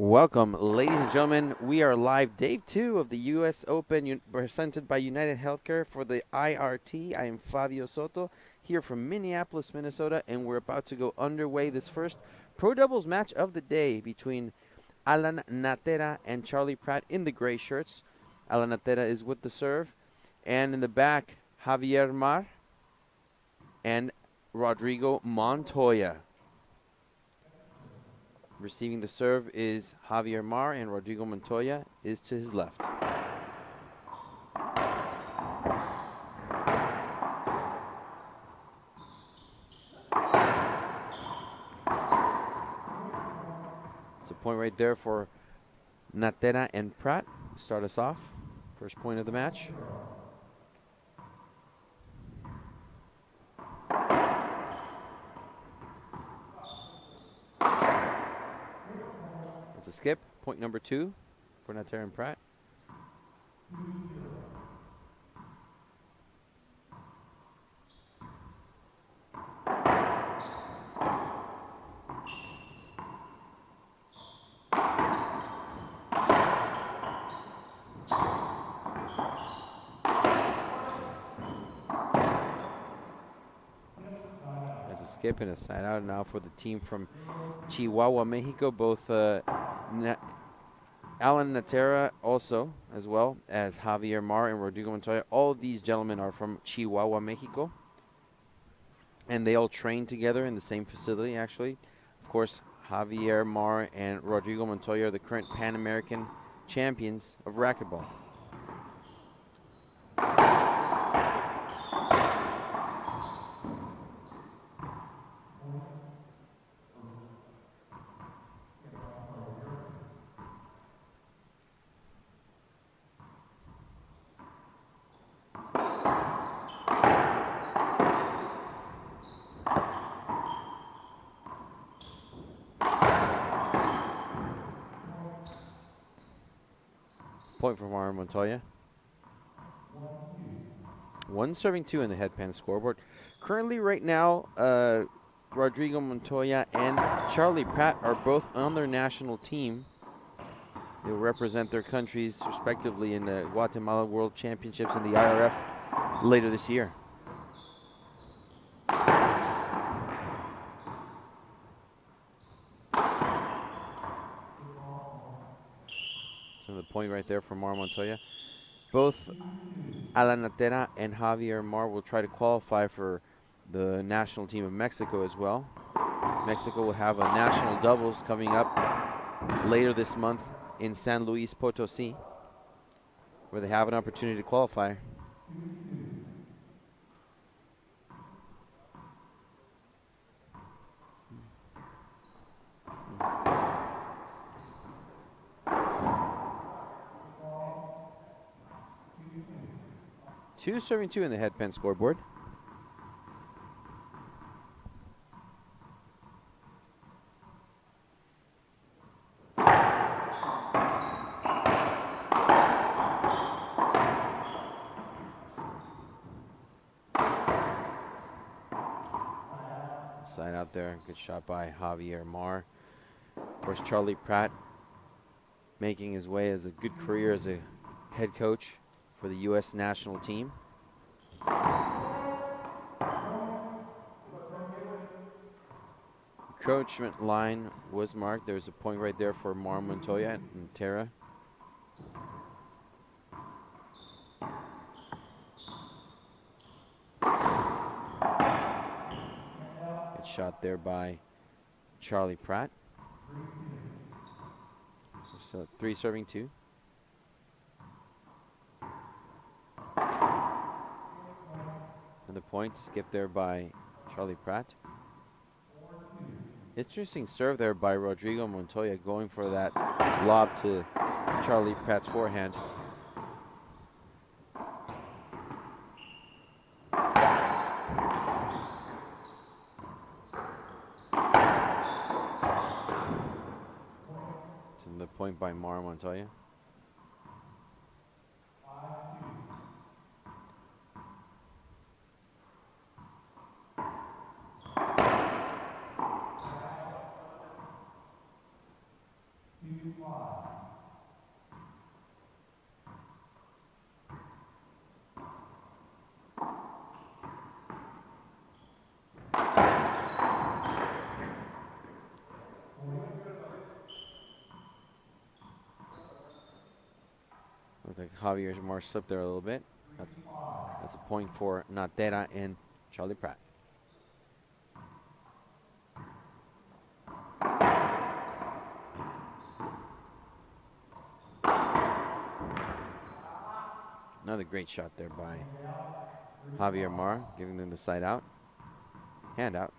Welcome, ladies and gentlemen. We are live, day 2 of the U.S. Open, presented by United Healthcare for the IRT. I am Fabio Soto, here from Minneapolis, Minnesota, and we're about to go underway this first pro doubles match of the day between Alan Natera and Charlie Pratt in the gray shirts. Alan Natera is with the serve, and in the back, Javier Mar and Rodrigo Montoya. Receiving the serve is Javier Mar, and Rodrigo Montoya is to his left. It's a point right there for Natera and Pratt to start us off. First point of the match. It's a skip. Point number 2 for Natera and Pratt. That's a skip and a side out now for the team from Chihuahua, Mexico. Both Alan Natera also, as well as Javier Mar and Rodrigo Montoya. All of these gentlemen are from Chihuahua, Mexico. And they all train together in the same facility, actually. Of course, Javier Mar and Rodrigo Montoya are the current Pan American champions of racquetball. Point for Mar Montoya. 1-2 in the headpan scoreboard. Currently, right now, Rodrigo Montoya and Charlie Pratt are both on their national team. They will represent their countries respectively in the Guatemala World Championships and the IRF later this year. So the point right there for Mar Montoya. Both Alan Natera and Javier Mar will try to qualify for the national team of Mexico as well. Mexico will have a national doubles coming up later this month in San Luis Potosí, where they have an opportunity to qualify. Two serving 2 in the headpan scoreboard. Side out there, good shot by Javier Mar. Of course, Charlie Pratt making his way as a good career as a head coach for the U.S. national team. Encroachment line was marked. There's a point right there for Mar Montoya and Natera. Good shot there by Charlie Pratt. So 3-2. Another point skipped there by Charlie Pratt. Interesting serve there by Rodrigo Montoya, going for that lob to Charlie Pratt's forehand. It's another point by Mar Montoya. Looks like Javier Mar slipped there a little bit. That's a point for Natera and Charlie Pratt. Another great shot there by Javier Mar, giving them the side out. Hand out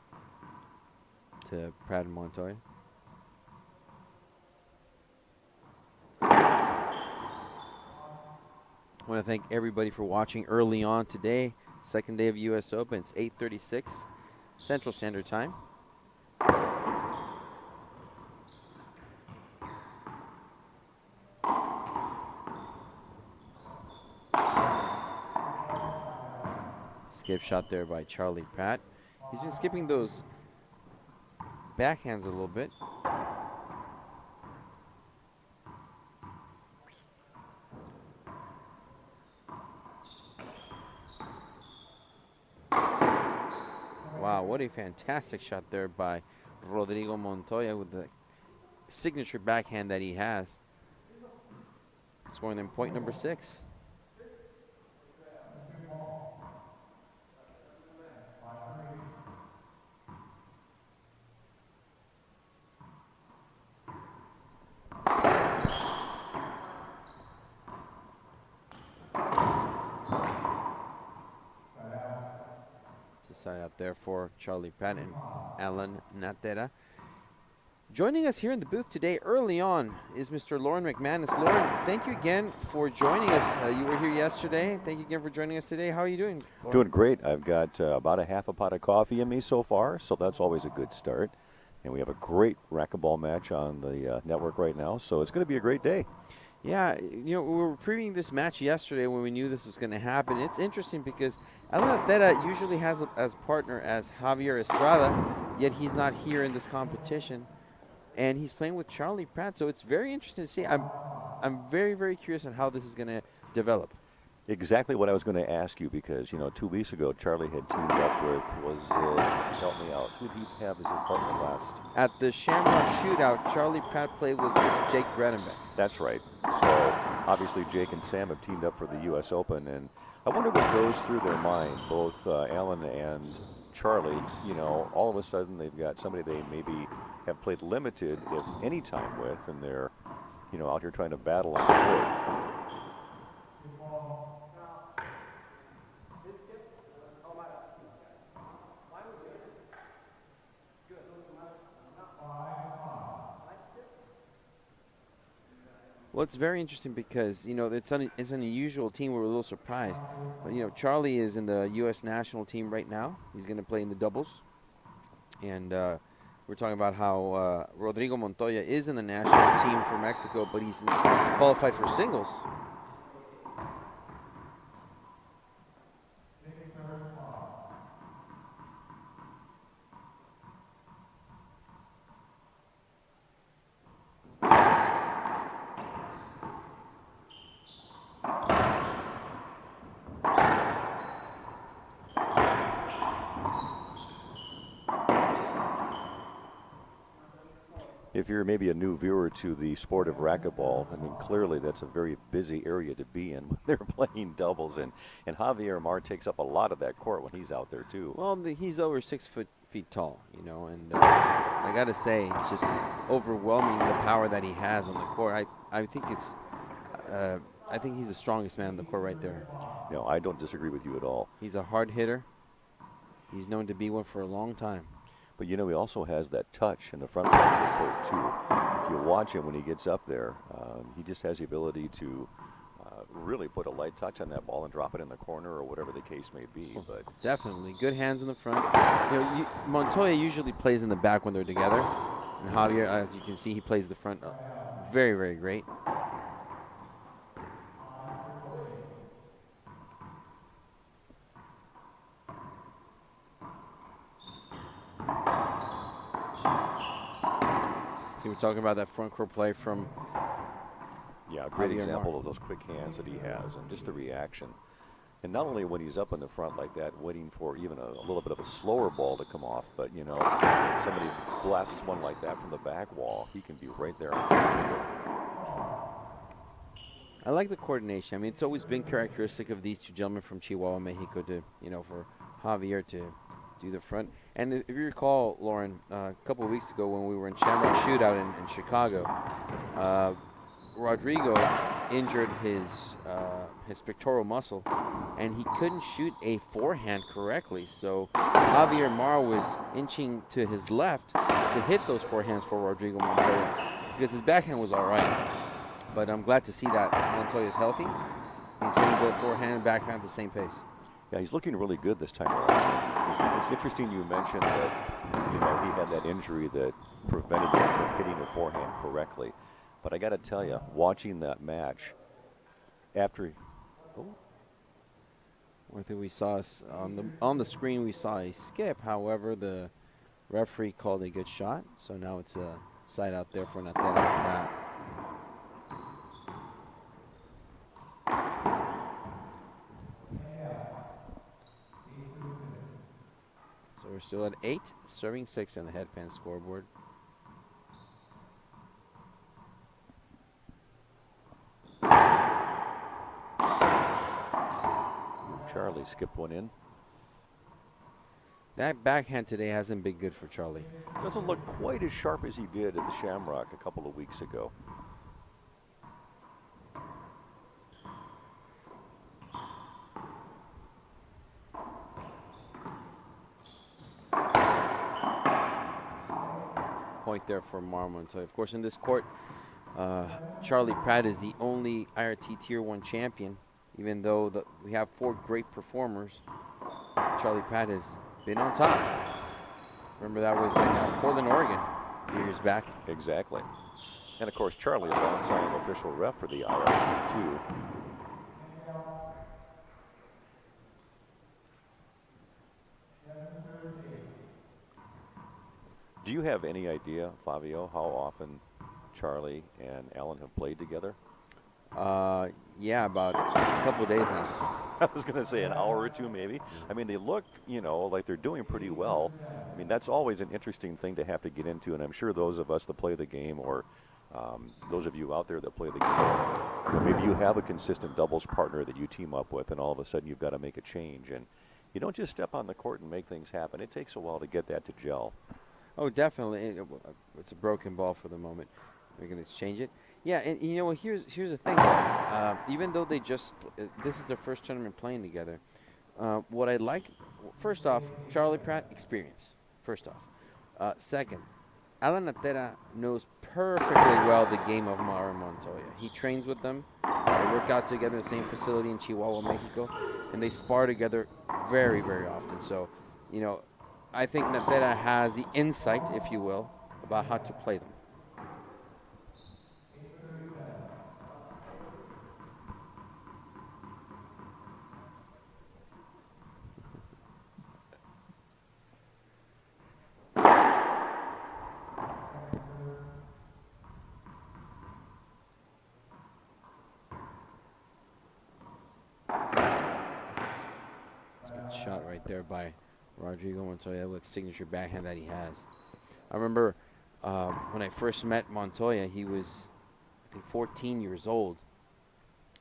to Pratt and Montoya. I want to thank everybody for watching early on today. Second day of U.S. Open. It's 8:36 Central Standard Time. Skip shot there by Charlie Pratt. He's been skipping those backhands a little bit. Wow, what a fantastic shot there by Rodrigo Montoya with the signature backhand that he has. Scoring them point number 6. Side out there for Charlie Pratt and Alan Natera. Joining us here in the booth today early on is Mr. Lauren McManus. Lauren, thank you again for joining us. You were here yesterday. Thank you again for joining us today. How are you doing, Lauren? Doing great. I've got about a half a pot of coffee in me so far, so that's always a good start. And we have a great racquetball match on the network right now, so it's going to be a great day. Yeah, you know, we were previewing this match yesterday when we knew this was going to happen. It's interesting because Alan Natera usually has as partner as Javier Estrada, yet he's not here in this competition. And he's playing with Charlie Pratt, so it's very interesting to see. I'm very, very curious on how this is going to develop. Exactly what I was going to ask you because, you know, 2 weeks ago, Charlie had teamed up with, help me out, who did he have as his partner last? At the Shamrock Shootout, Charlie Pratt played with Jake Bredenbeck. That's right. So, obviously, Jake and Sam have teamed up for the U.S. Open, and I wonder what goes through their mind, both Alan and Charlie. You know, all of a sudden, they've got somebody they maybe have played limited, if any time with, and they're, you know, out here trying to battle on the court. Well, it's very interesting because, you know, it's an unusual team. We're a little surprised. But, you know, Charlie is in the U.S. national team right now. He's going to play in the doubles. And we're talking about how Rodrigo Montoya is in the national team for Mexico, but he's qualified for singles. If you're maybe a new viewer to the sport of racquetball, I mean, clearly that's a very busy area to be in when they're playing doubles, and Javier Mar takes up a lot of that court when he's out there too. Well, he's over 6 feet tall, you know, and I got to say, it's just overwhelming the power that he has on the court. I think he's the strongest man on the court right there. No, I don't disagree with you at all. He's a hard hitter. He's known to be one for a long time. But, you know, he also has that touch in the front part of the court, too. If you watch him when he gets up there, he just has the ability to really put a light touch on that ball and drop it in the corner or whatever the case may be. Well, but definitely. Good hands in the front. You know, Montoya usually plays in the back when they're together. And Javier, as you can see, he plays the front very, very great. We're talking about that front court play from yeah, a great example of those quick hands that he has and just the reaction. And not only when he's up in the front like that, waiting for even a little bit of a slower ball to come off, but, you know, if somebody blasts one like that from the back wall, he can be right there. I like the coordination. I mean, it's always been characteristic of these two gentlemen from Chihuahua, Mexico, to for Javier to do the front. And if you recall, Lauren, a couple of weeks ago when we were in Shamrock Shootout in Chicago, Rodrigo injured his pectoral muscle, and he couldn't shoot a forehand correctly. So Javier Mar was inching to his left to hit those forehands for Rodrigo Montoya because his backhand was all right. But I'm glad to see that Montoya's healthy. He's hitting both forehand and backhand at the same pace. Yeah, he's looking really good this time around. It's interesting you mentioned that, he had that injury that prevented him from hitting the forehand correctly. But I got to tell you, watching that match, after I think we saw on the screen we saw a skip. However, the referee called a good shot, so now it's a side out there for Natera and Pratt. So we're still at 8, serving 6 on the headpan scoreboard. Charlie skipped one in. That backhand today hasn't been good for Charlie. Doesn't look quite as sharp as he did at the Shamrock a couple of weeks ago. Point there for Montoya. Of course, in this court, Charlie Pratt is the only IRT Tier 1 champion. Even though we have 4 great performers, Charlie Pratt has been on top. Remember that was in Portland, Oregon, a few years back. Exactly. And, of course, Charlie, a long-time official ref for the IRT, too. Do you have any idea, Fabio, how often Charlie and Alan have played together? Yeah, about a couple of days now. I was going to say an hour or two, maybe. I mean, they look, like they're doing pretty well. I mean, that's always an interesting thing to have to get into, and I'm sure those of us that play the game, or those of you out there that play the game, maybe you have a consistent doubles partner that you team up with, and all of a sudden you've got to make a change. And you don't just step on the court and make things happen. It takes a while to get that to gel. Oh, definitely. It's a broken ball for the moment. We're going to change it. Yeah, and here's the thing. Even though this is their first tournament playing together, what I like, first off, Charlie Pratt, experience. First off, second, Alan Natera knows perfectly well the game of Mara Montoya. He trains with them. They work out together in the same facility in Chihuahua, Mexico, and they spar together very, very often. So, I think Natera has the insight, if you will, about how to play them. Shot right there by Rodrigo Montoya with signature backhand that he has. I remember when I first met Montoya, he was, I think, 14 years old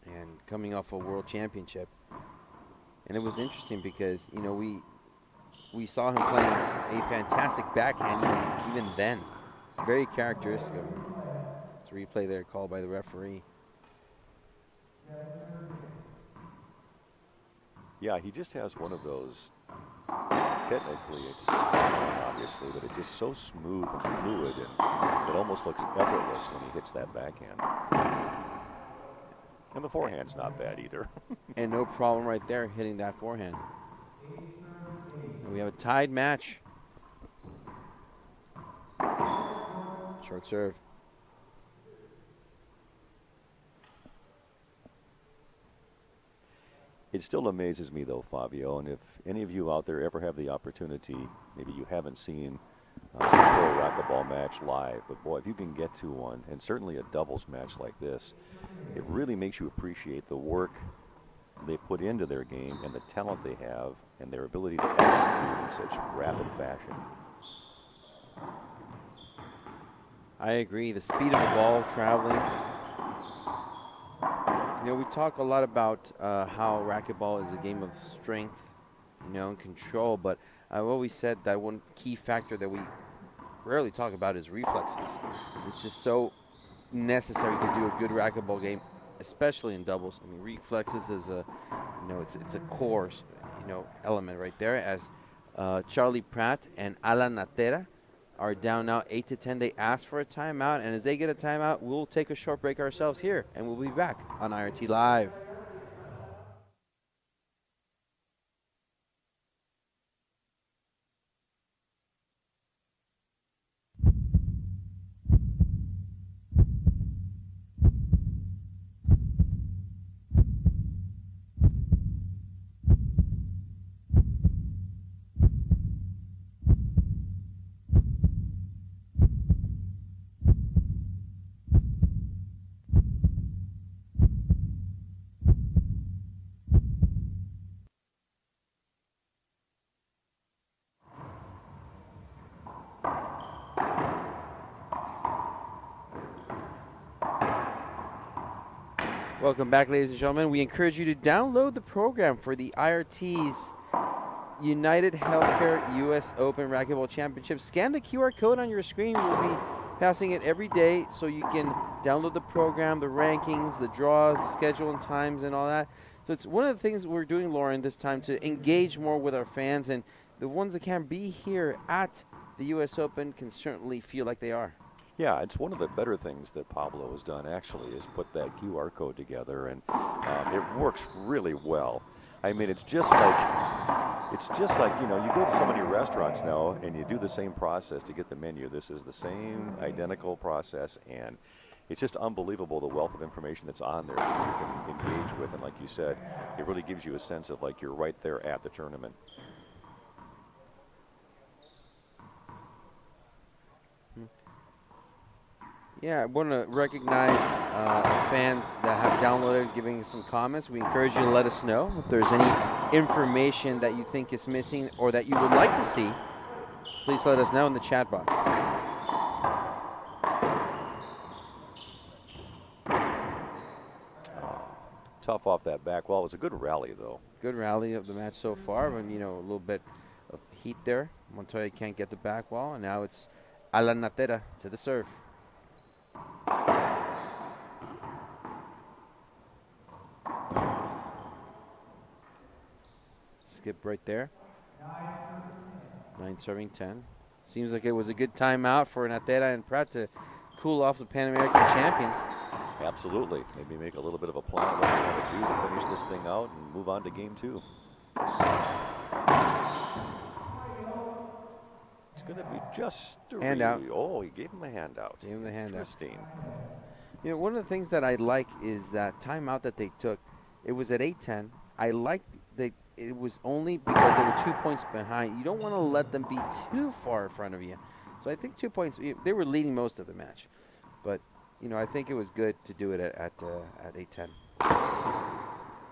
and coming off a world championship. And it was interesting because, we saw him playing a fantastic backhand even then. Very characteristic of him. It's a replay there called by the referee. Yeah, he just has one of those, technically it's obviously, but it's just so smooth and fluid, and it almost looks effortless when he hits that backhand. And the forehand's not bad either. And no problem right there hitting that forehand. And we have a tied match. Short serve. It still amazes me, though, Fabio, and if any of you out there ever have the opportunity, maybe you haven't seen a pro racquetball match live, but boy, if you can get to one, and certainly a doubles match like this, it really makes you appreciate the work they put into their game and the talent they have and their ability to execute in such rapid fashion. I agree. The speed of the ball traveling. You know, we talk a lot about how racquetball is a game of strength, and control, but I've always said that one key factor that we rarely talk about is reflexes. It's just so necessary to do a good racquetball game, especially in doubles. I mean, reflexes is it's a core, element right there. As Charlie Pratt and Alan Natera are down now 8-10. They asked for a timeout, and as they get a timeout, we'll take a short break ourselves here, and we'll be back on IRT Live. Welcome back, ladies and gentlemen. We encourage you to download the program for the IRT's United Healthcare U.S. Open Racquetball Championship. Scan the QR code on your screen. We'll be passing it every day so you can download the program, the rankings, the draws, the schedule and times and all that. So it's one of the things we're doing, Lauren, this time to engage more with our fans, and the ones that can't be here at the U.S. Open can certainly feel like they are. Yeah, it's one of the better things that Pablo has done, actually, is put that QR code together, and it works really well. I mean, it's just like, you go to so many restaurants now, and you do the same process to get the menu. This is the same identical process, and it's just unbelievable the wealth of information that's on there that you can engage with, and like you said, it really gives you a sense of like you're right there at the tournament. Yeah, I want to recognize fans that have downloaded, giving us some comments. We encourage you to let us know if there's any information that you think is missing or that you would like to see. Please let us know in the chat box. Tough off that back wall. It was a good rally, though. Good rally of the match so far, and a little bit of heat there. Montoya can't get the back wall, and now it's Alan Natera to the serve. Skip right there. 9 serving 10. Seems like it was a good timeout for Natera and Pratt to cool off the Pan American champions. Absolutely. Maybe make a little bit of a plan of what they want to do to finish this thing out and move on to game 2. It's going to be just a handout. Oh, he gave him a handout. Gave him the handout. Interesting. One of the things that I like is that timeout that they took. It was at 8-10. I liked that it was only because they were 2 points behind. You don't want to let them be too far in front of you. So I think 2 points. They were leading most of the match, but I think it was good to do it at 8-10.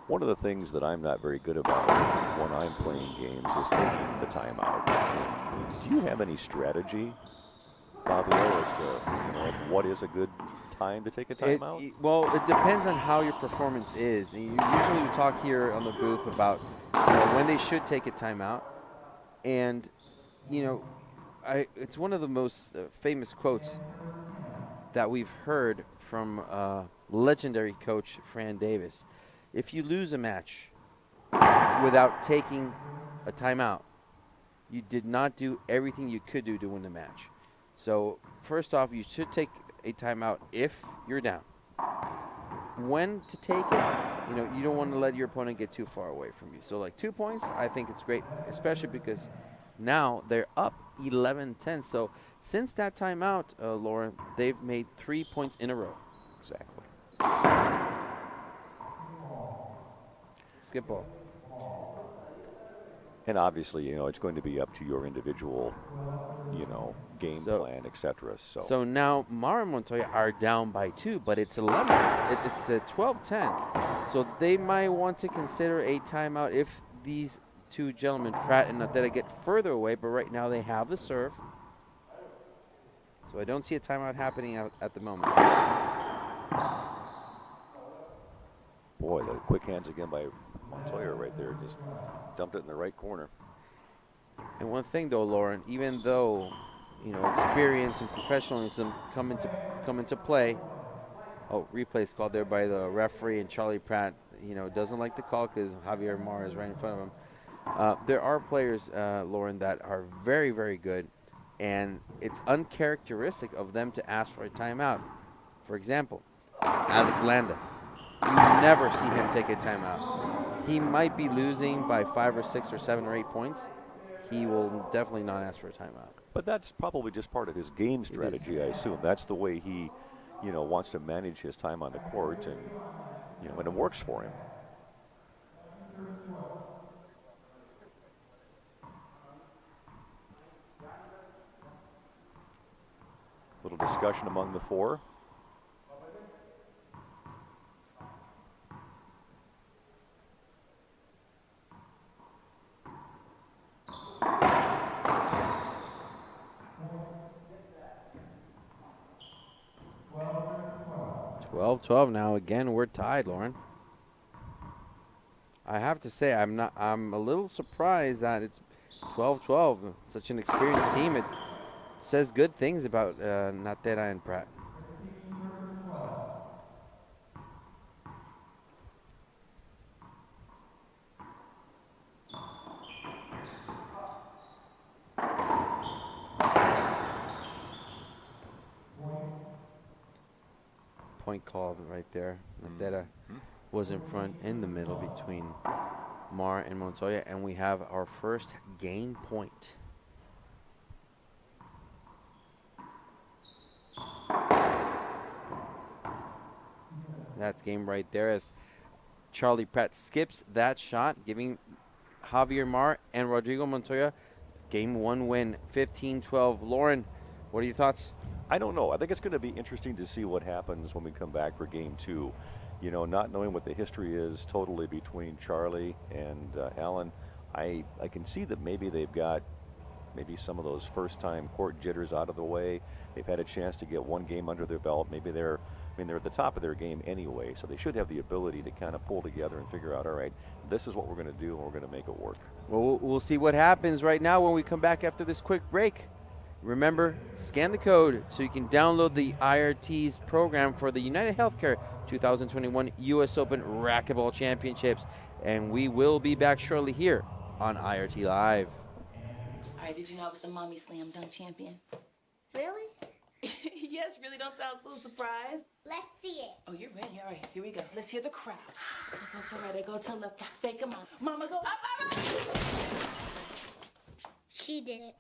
One of the things that I'm not very good about when I'm playing games is taking the timeout. Do you have any strategy, Fabio, as to what is a good time to take a timeout? Well, it depends on how your performance is. And usually we talk here on the booth about when they should take a timeout. And, it's one of the most famous quotes that we've heard from legendary coach Fran Davis. If you lose a match without taking a timeout, you did not do everything you could do to win the match. So first off, you should take a timeout if you're down. When to take it, you don't want to let your opponent get too far away from you. So like 2 points, I think it's great, especially because now they're up 11-10. So since that timeout, Lauren, they've made 3 points in a row. Exactly. Skip ball. And obviously, it's going to be up to your individual, game plan, etc. So now Mara and Montoya are down by 2, but it's 11. It's 12-10. So they might want to consider a timeout if these two gentlemen, Pratt and Natera, get further away. But right now they have the serve. So I don't see a timeout happening at the moment. Boy, the quick hands again by Montoya right there. Just dumped it in the right corner. And one thing, though, Lauren, even though, experience and professionalism come into play. Oh, replays called there by the referee, and Charlie Pratt, doesn't like the call because Javier Mar is right in front of him. There are players, Lauren, that are very, very good, and it's uncharacteristic of them to ask for a timeout. For example, Alex Landa. You never see him take a timeout. He might be losing by 5 or 6 or 7 or 8 points. He will definitely not ask for a timeout. But that's probably just part of his game strategy, I assume. That's the way he, wants to manage his time on the court, and, and it works for him. Little discussion among the four. Well, 12 now. Again, we're tied, Lauren. I have to say, I'm a little surprised that it's 12-12. Such an experienced team. It says good things about Natera and Pratt. Point called right there. Natera was in front in the middle between Mar and Montoya, and we have our first game point. That's game right there as Charlie Pratt skips that shot, giving Javier Mar and Rodrigo Montoya game 1 win, 15-12. Lauren, what are your thoughts? I don't know. I think it's going to be interesting to see what happens when we come back for game 2. Not knowing what the history is totally between Charlie and Alan, I can see that maybe they've got some of those first-time court jitters out of the way. They've had a chance to get one game under their belt. Maybe they're at the top of their game anyway, so they should have the ability to kind of pull together and figure out, all right, this is what we're going to do, and we're going to make it work. Well, we'll see what happens right now when we come back after this quick break. Remember, scan the code so you can download the IRT's program for the United Healthcare 2021 U.S. Open Racquetball Championships. And we will be back shortly here on IRT Live. All right, did you know I was the Mommy Slam Dunk Champion? Really? Yes, really, don't sound so surprised. Let's see it. Oh, you're ready. All right, here we go. Let's hear the crowd. So go to right, I go to left, fake a mom. Mama, go up, up, up. She did it.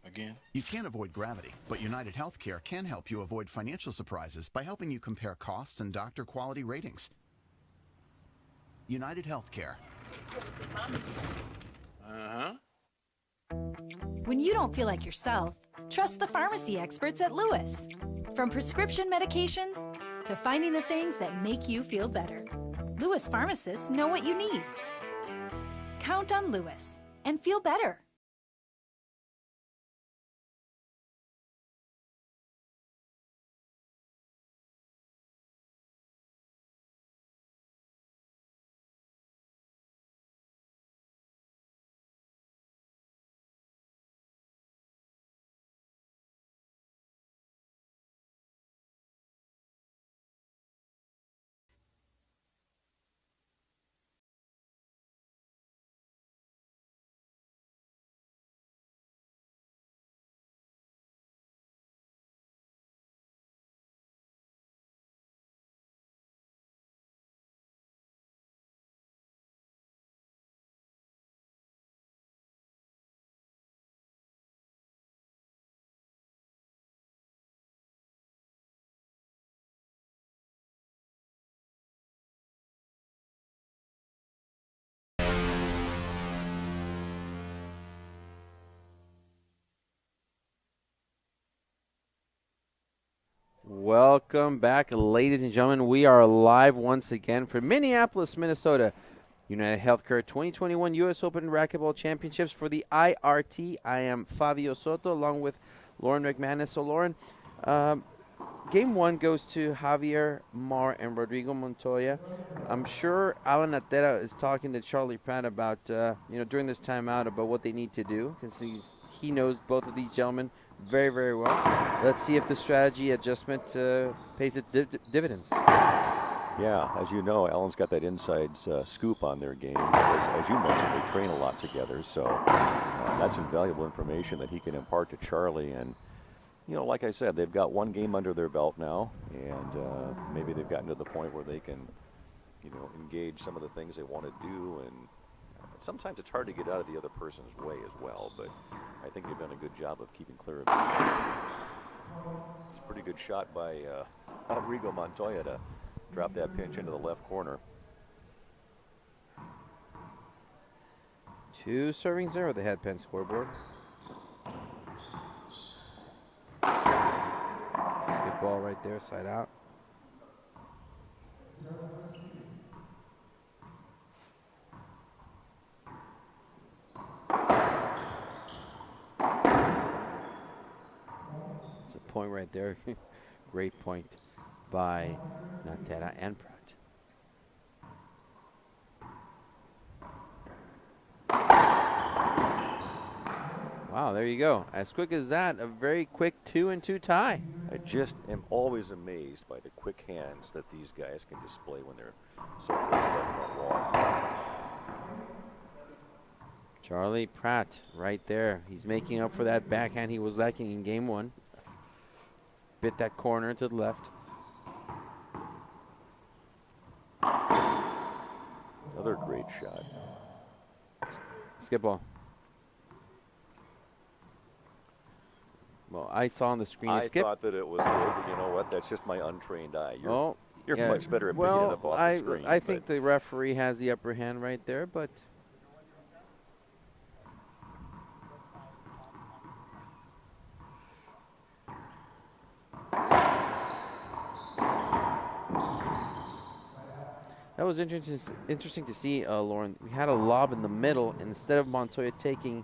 Again? You can't avoid gravity, but United Healthcare can help you avoid financial surprises by helping you compare costs and doctor quality ratings. United Healthcare. Uh-huh. When you don't feel like yourself, trust the pharmacy experts at Lewis. From prescription medications to finding the things that make you feel better, Lewis pharmacists know what you need. Count on Lewis and feel better. Welcome back, ladies and gentlemen. We are live once again from Minneapolis, Minnesota. United Healthcare 2021 U.S. Open Racquetball Championships for the IRT. I am Fabio Soto along with Lauren McManus. So, Lauren, game one goes to Javier Mar and Rodrigo Montoya. I'm sure Alan Natera is talking to Charlie Pratt about, during this timeout about what they need to do, because he knows both of these gentlemen very, very well. Let's see if the strategy adjustment pays its dividends. Yeah, as you know, Alan's got that inside scoop on their game. As you mentioned, they train a lot together, so that's invaluable information that he can impart to Charlie. And, like I said, they've got one game under their belt now, and maybe they've gotten to the point where they can, engage some of the things they want to do. And sometimes it's hard to get out of the other person's way as well, but I think they've done a good job of keeping clear of it. It's a pretty good shot by Rodrigo Montoya to drop that pinch into the left corner. 2 servings there with the head pen scoreboard. It's a skip ball right there, side out. It's a point right there. Great point by Natera and Pratt. Wow, there you go. As quick as that, a very quick 2-2 tie. I just am always amazed by the quick hands that these guys can display when they're so close to that front wall. Charlie Pratt right there. He's making up for that backhand he was lacking in game one. Bit that corner to the left. Another great shot. Skip ball. Well, I saw on the screen a skip. I thought that it was good, but you know what? That's just my untrained eye. You're yeah. much better at picking it up off the screen. I think the referee has the upper hand right there, but that was interesting to see, Lauren. We had a lob in the middle, and instead of Montoya taking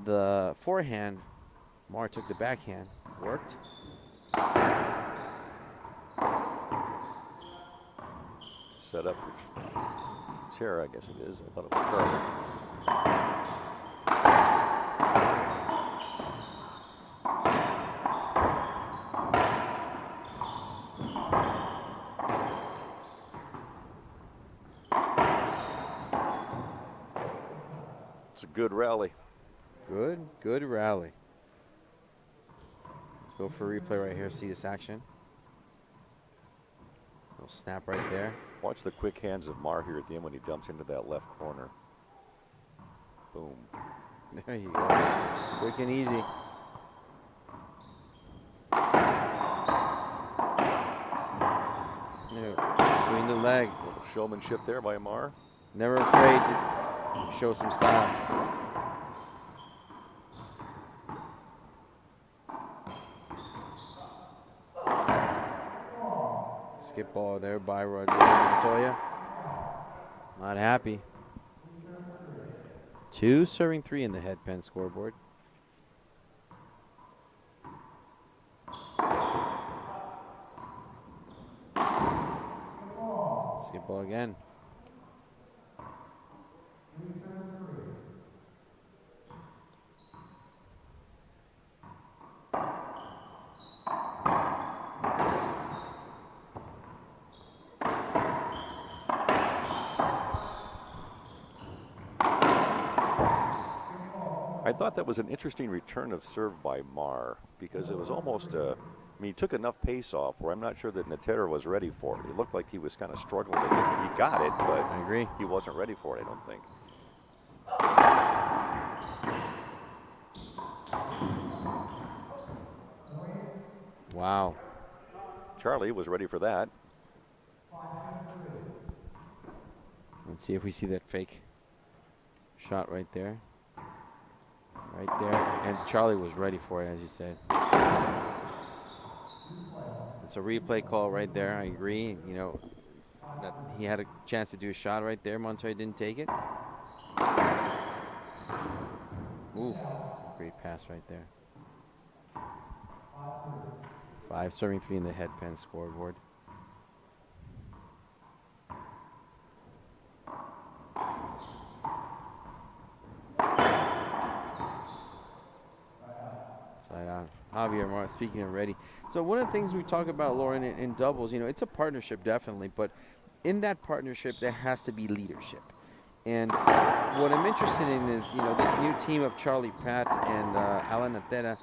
the forehand, Mar took the backhand. Worked. Set up for Tara, I guess it is. I thought it was Charlie. It's a good rally. Good rally. Let's go for a replay right here. See this action. Little snap right there. Watch the quick hands of Mar here at the end when he dumps into that left corner. Boom. There you go. Quick and easy. Between the legs. Little showmanship there by Mar. Never afraid to show some style. Skip ball there by Rodrigo Montoya. Not happy. 2 serving 3 in the head pen scoreboard. Skip ball again. I thought that was an interesting return of serve by Mar because it was almost he took enough pace off where I'm not sure that Natera was ready for it. It looked like he was kind of struggling to get it. He got it, but I agree. He wasn't ready for it, I don't think. Wow. Charlie was ready for that. Let's see if we see that fake shot right there. Right there. And Charlie was ready for it, as you said. It's a replay call right there. I agree. You know, that he had a chance to do a shot right there. Montoya didn't take it. Ooh, great pass right there. 5 serving 3 in the headpan scoreboard. Side out. Javier Mar, speaking of ready. So one of the things we talk about, Lauren, in doubles, it's a partnership definitely, but in that partnership there has to be leadership. And what I'm interested in is, this new team of Charlie Pratt and Alan Natera,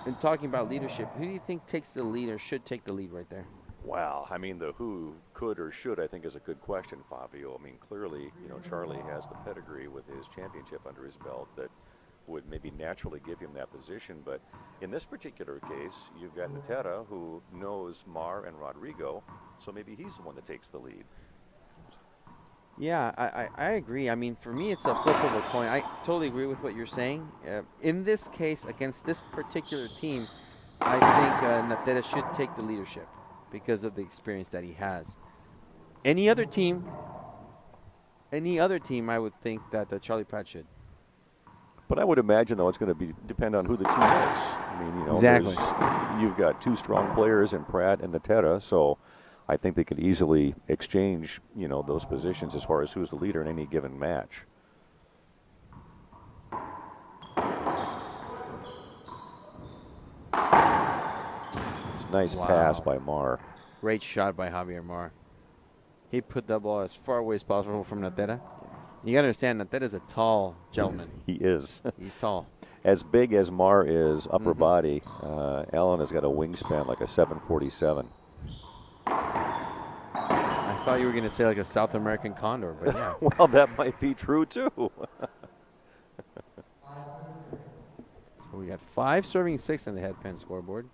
in talking about leadership, who do you think takes the lead or should take the lead right there? Well, I mean, the who could or should, I think, is a good question, Fabio. I mean, clearly, Charlie has the pedigree with his championship under his belt that would maybe naturally give him that position. But in this particular case, you've got Natera, who knows Mar and Rodrigo, so maybe he's the one that takes the lead. Yeah, I agree. I mean, for me, it's a flip of a coin. I totally agree with what you're saying. In this case, against this particular team, I think Natera should take the leadership because of the experience that he has. Any other team, I would think that Charlie Pratt should. But I would imagine, though, it's going to depend on who the team is. I mean, exactly. You've got 2 strong players in Pratt and Natera, so I think they could easily exchange, those positions as far as who's the leader in any given match. It's a nice pass by Mar. Great shot by Javier Mar. He put the ball as far away as possible from Natera. You got to understand, Natera's a tall gentleman. He is. He's tall. As big as Mar is, upper body, Alan has got a wingspan like a 747. I thought you were going to say like a South American condor, but yeah. Well, that might be true, too. So we got 5 serving 6 on the headpan scoreboard.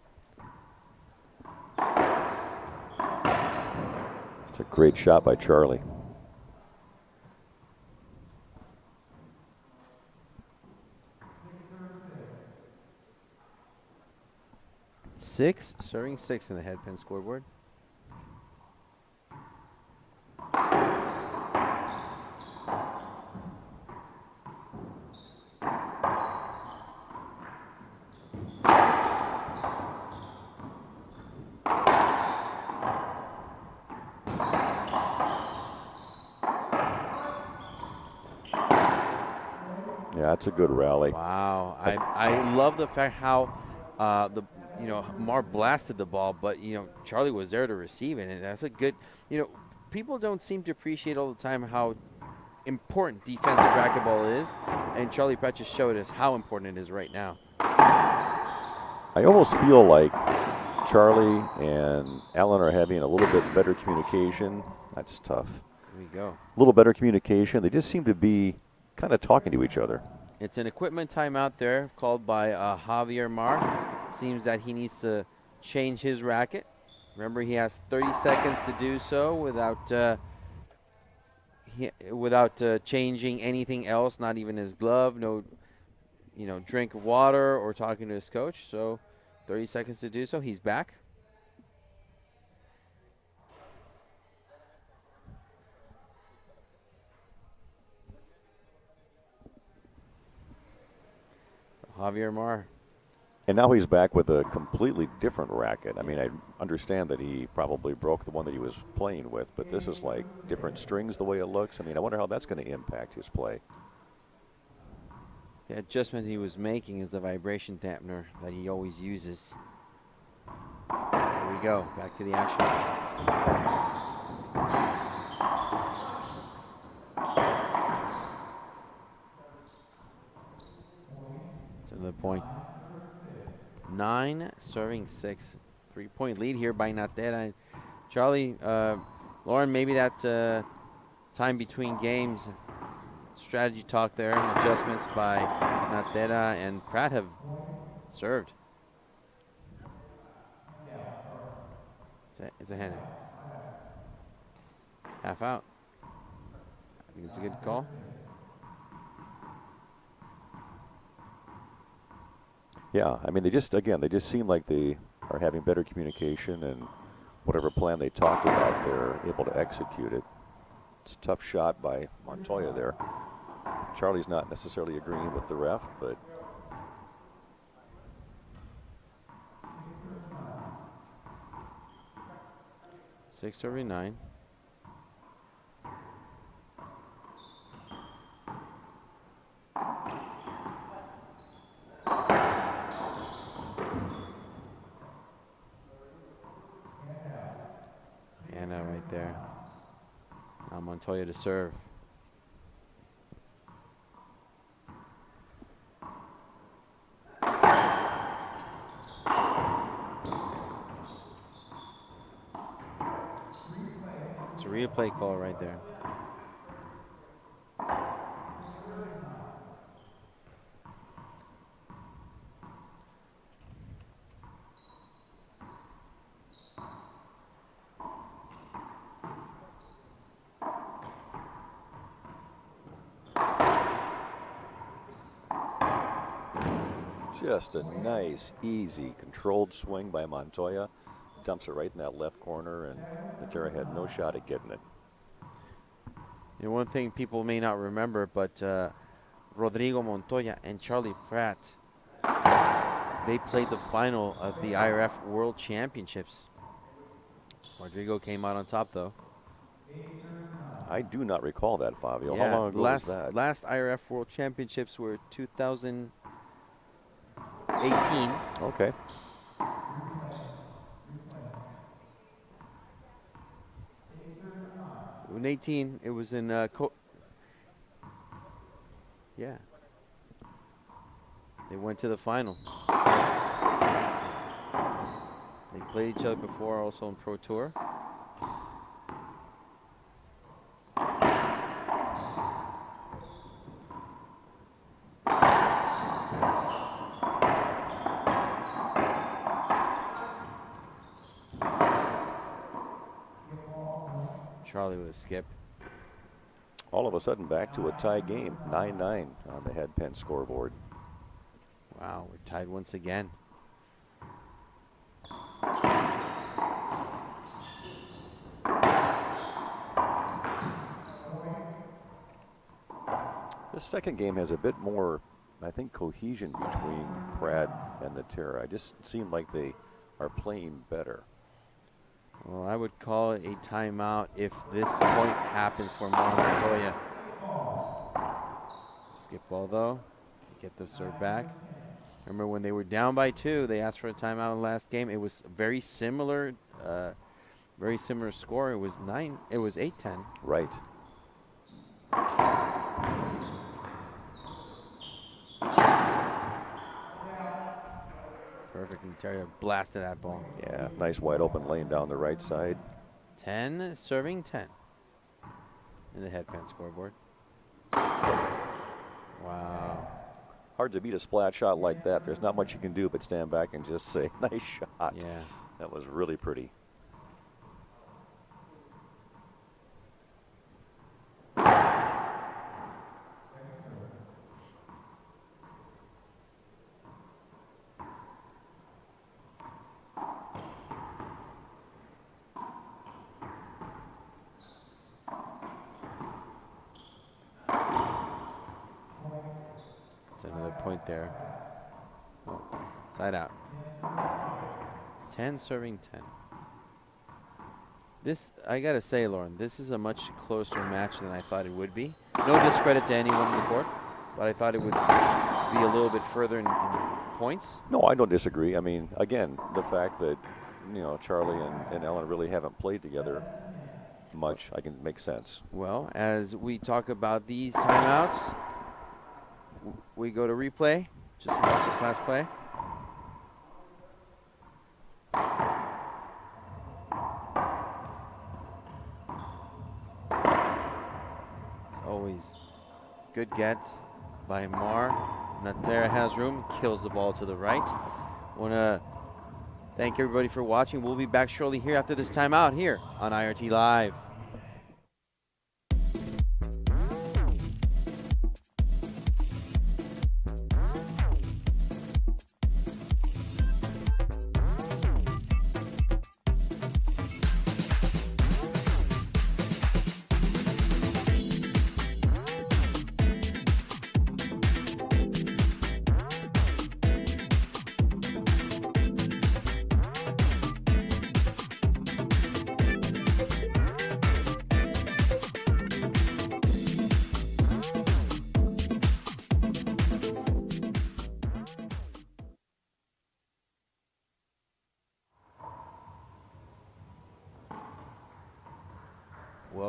It's a great shot by Charlie. Serving 6 in the headpin scoreboard. Yeah, that's a good rally. Wow, I love the fact how Mar blasted the ball, but Charlie was there to receive it, and that's a good. People don't seem to appreciate all the time how important defensive racquetball is, and Charlie Pratt just showed us how important it is right now. I almost feel like Charlie and Alan are having a little bit better communication. That's tough. There we go. A little better communication. They just seem to be kind of talking to each other. It's an equipment timeout there called by Javier Mar. Seems that he needs to change his racket. Remember, he has 30 seconds to do so without changing anything else, not even his glove, no drink of water or talking to his coach. So 30 seconds to do so. He's back. Javier Mar. And now he's back with a completely different racket. I mean, I understand that he probably broke the one that he was playing with, but this is like different strings the way it looks. I mean, I wonder how that's going to impact his play. The adjustment he was making is the vibration dampener that he always uses. Here we go, back to the action. To the point. 9 serving 6. 3-point lead here by Natera. Charlie, Lauren, maybe that time between games, strategy talk there, adjustments by Natera and Pratt have served. It's a hand. Half out. I think it's a good call. Yeah, I mean, they just seem like they are having better communication, and whatever plan they talked about, they're able to execute it. It's a tough shot by Montoya there. Charlie's not necessarily agreeing with the ref, but 6:39. Anna right there. Now Montoya to serve. It's a replay call right there. Just a nice, easy, controlled swing by Montoya. Dumps it right in that left corner, and Natera had no shot at getting it. You know, one thing people may not remember, but Rodrigo Montoya and Charlie Pratt, they played the final of the IRF World Championships. Rodrigo came out on top, though. I do not recall that, Fabio. Yeah, How long ago was that? Last IRF World Championships were 2018. Okay. In 18, it was in yeah. They went to the final. They played each other before, also on Pro Tour. Charlie with a skip. All of a sudden back to a tie game, 9-9 on the head pen scoreboard. Wow, we're tied once again. This second game has a bit more, I think, cohesion between Pratt and Natera. It just seemed like they are playing better. Well, I would call it a timeout if this point happens for Montoya. Skip ball, though. Get the serve back. Remember when they were down by 2, they asked for a timeout in the last game. It was very similar score. It was 8-10. Right. Perfect. Ontario blasted that ball. Yeah, nice wide open lane down the right side. 10, serving 10 in the headpan scoreboard. Wow. Hard to beat a splat shot like that. There's not much you can do but stand back and just say, nice shot. Yeah. That was really pretty. Another point there. Oh, side out. 10 serving 10. This, I gotta say, Lauren, this is a much closer match than I thought it would be. No discredit to anyone on the court, but I thought it would be a little bit further in points. No, I don't disagree. I mean, again, the fact that, you know, Charlie and Ellen really haven't played together much, I can make sense. Well, as we talk about these timeouts, we go to replay. Just watch this last play. It's always good get by Mar. Natera has room, kills the ball to the right. Want to thank everybody for watching. We'll be back shortly here after this timeout here on IRT Live.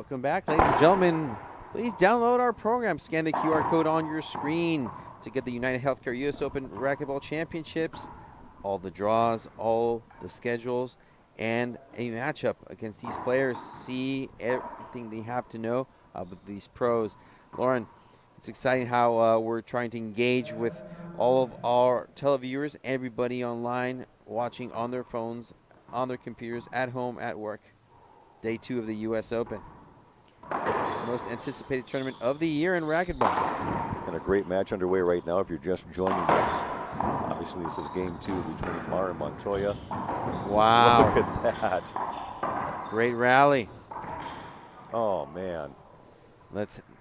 Welcome back, ladies and gentlemen. Please download our program. Scan the QR code on your screen to get the United Healthcare U.S. Open Racquetball Championships, all the draws, all the schedules, and a matchup against these players. See everything they have to know about these pros. Lauren, it's exciting how we're trying to engage with all of our televiewers, everybody online watching on their phones, on their computers, at home, at work. Day 2 of the U.S. Open. Most anticipated tournament of the year in racquetball. And a great match underway right now if you're just joining us. Obviously, this is game 2 between Mar and Montoya. Wow. Look at that. Great rally. Oh, man.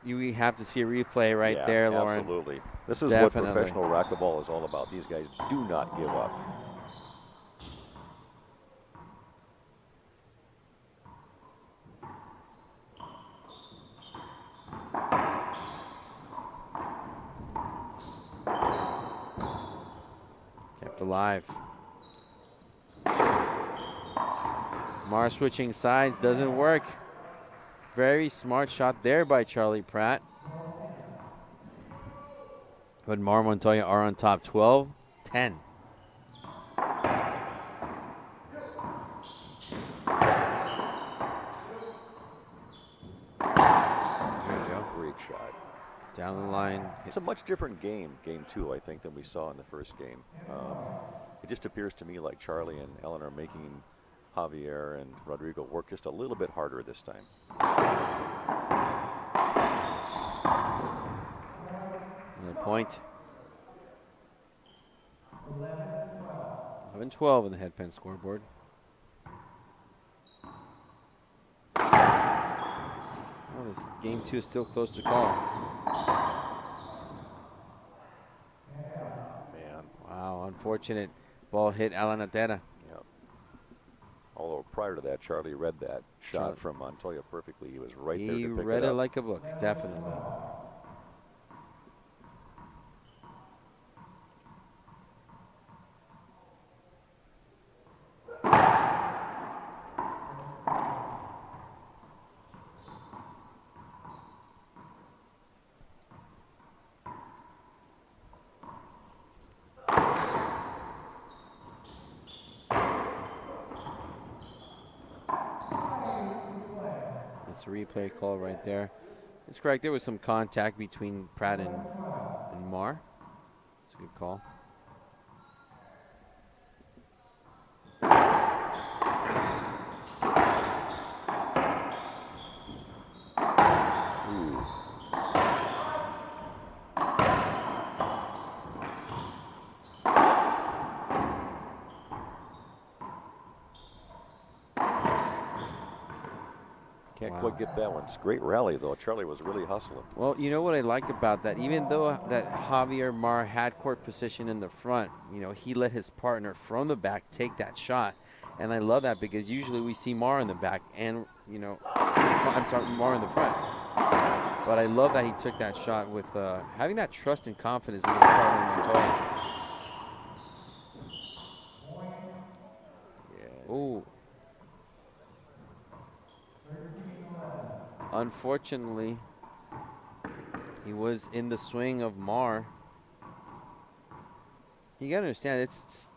We have to see a replay right Yeah, there, Lauren. Absolutely. This is Definitely. what professional racquetball is all about. These guys do not give up. Kept alive. Mar switching sides doesn't work. Very smart shot there by Charlie Pratt. But Mar and Montoya are on top 12-10. There you go. Great shot. Down the line. It's a much different game 2, I think, than we saw in the first game. It just appears to me like Charlie and Ellen are making Javier and Rodrigo work just a little bit harder this time. Another point. 11-12 in the headpen scoreboard. Oh, this game 2 is still close to call. Man. Wow, unfortunate ball hit Alan Natera. Yep. Although prior to that, Charlie read that shot from Montoya perfectly. He was right there to pick it up. He read it like a book, definitely. That's a replay call right there. It's correct. There was some contact between Pratt and Mar. It's a good call. Ooh. Can't quite get that one. It's a great rally, though. Charlie was really hustling. Well, you know what I like about that? Even though that Javier Mar had court position in the front, you know, he let his partner from the back take that shot. And I love that because usually we see Mar in the back and, you know, I'm sorry, Mar in the front. But I love that he took that shot with having that trust and confidence in his partner, Montoya. Yeah. Ooh. Unfortunately, he was in the swing of Mar. You gotta understand,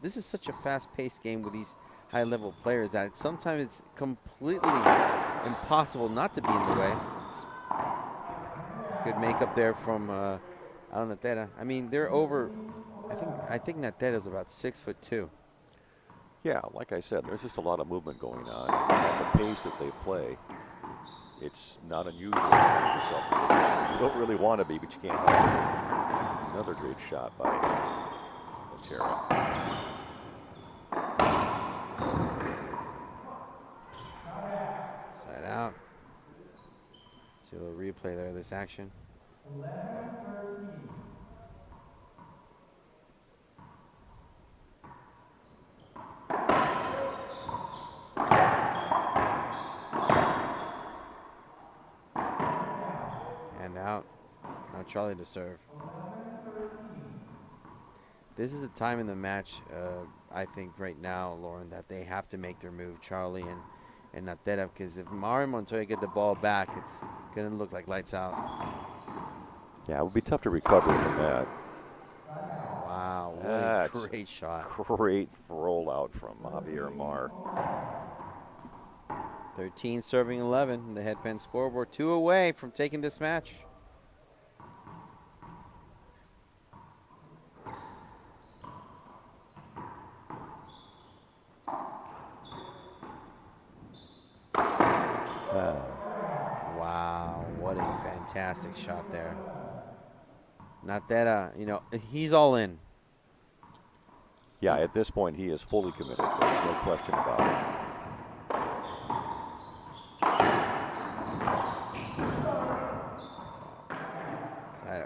this is such a fast-paced game with these high-level players that sometimes it's completely impossible not to be in the way. Good makeup there from Alan Natera. I mean, they're over. I think Natera's about 6'2". Yeah, like I said, there's just a lot of movement going on. At the pace that they play, it's not unusual to find yourself in a position you don't really want to be, but you can't help it. Another great shot by Natera. Side out. See a little replay there of this action. And out. Now Charlie to serve. This is the time in the match, I think right now, Lauren, that they have to make their move. Charlie and Natera, because if Mar and Montoya get the ball back, it's going to look like lights out. Yeah, it would be tough to recover from that. Wow, what That's a great shot. Great rollout from Javier Mar. 13 serving 11, the headband scoreboard, 2 away from taking this match. Wow, what a fantastic shot there. Natera, you know, he's all in. Yeah, at this point, he is fully committed. There's no question about it.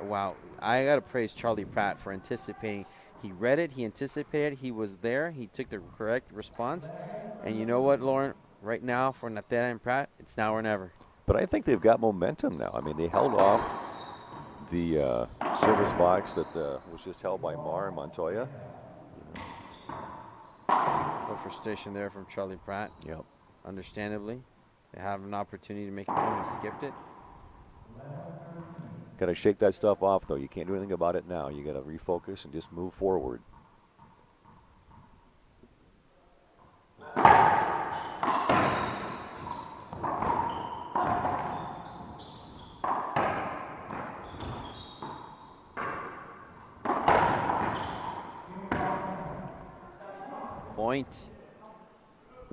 Wow, I got to praise Charlie Pratt for anticipating. He read it, he anticipated, he was there, he took the correct response. And you know what, Lauren? Right now for Natera and Pratt, it's now or never. But I think they've got momentum now. I mean, they held off the service box that was just held by Mar and Montoya. No frustration there from Charlie Pratt. Yep. Understandably. They have an opportunity to make a point. He skipped it. Got to shake that stuff off, though. You can't do anything about it now. You got to refocus and just move forward. Point.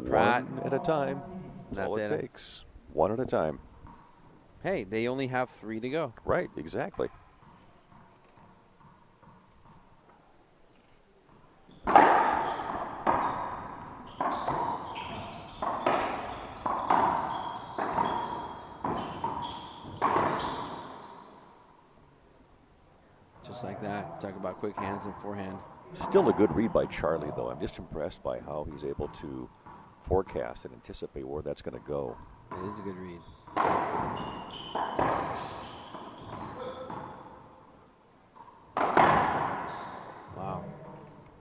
Pratt. One at a time. That's all it takes. One at a time. Hey, they only have 3 to go. Right, exactly. Just like that. Talk about quick hands and forehand. Still a good read by Charlie, though. I'm just impressed by how he's able to forecast and anticipate where that's going to go. It is a good read. Wow.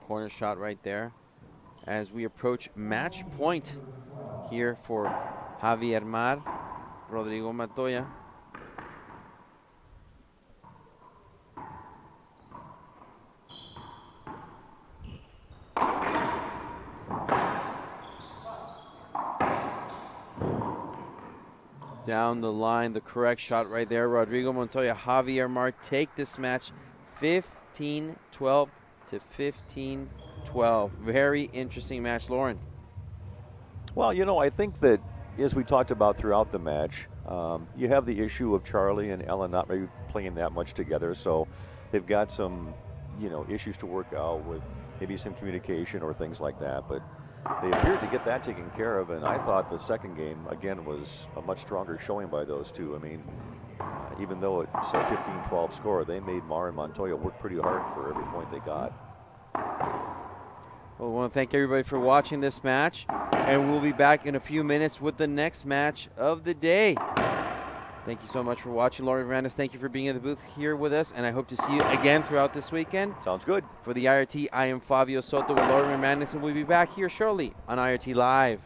Corner shot right there. As we approach match point here for Javier Mar, Rodrigo Montoya. Down the line, the correct shot right there. Rodrigo Montoya, Javier Mar take this match 15-12 to 15-12. Very interesting match, Lauren. Well, you know, I think that as we talked about throughout the match, you have the issue of Charlie and Ellen not maybe playing that much together, so they've got some, you know, issues to work out with maybe some communication or things like that, but they appeared to get that taken care of, and I thought the second game, again, was a much stronger showing by those two. I mean, even though it's a 15-12 score, they made Mar and Montoya work pretty hard for every point they got. Well, we want to thank everybody for watching this match, and we'll be back in a few minutes with the next match of the day. Thank you so much for watching. Lauren Hernandez, thank you for being in the booth here with us, and I hope to see you again throughout this weekend. Sounds good. For the IRT, I am Fabio Soto with Lauren Hernandez, and we'll be back here shortly on IRT Live.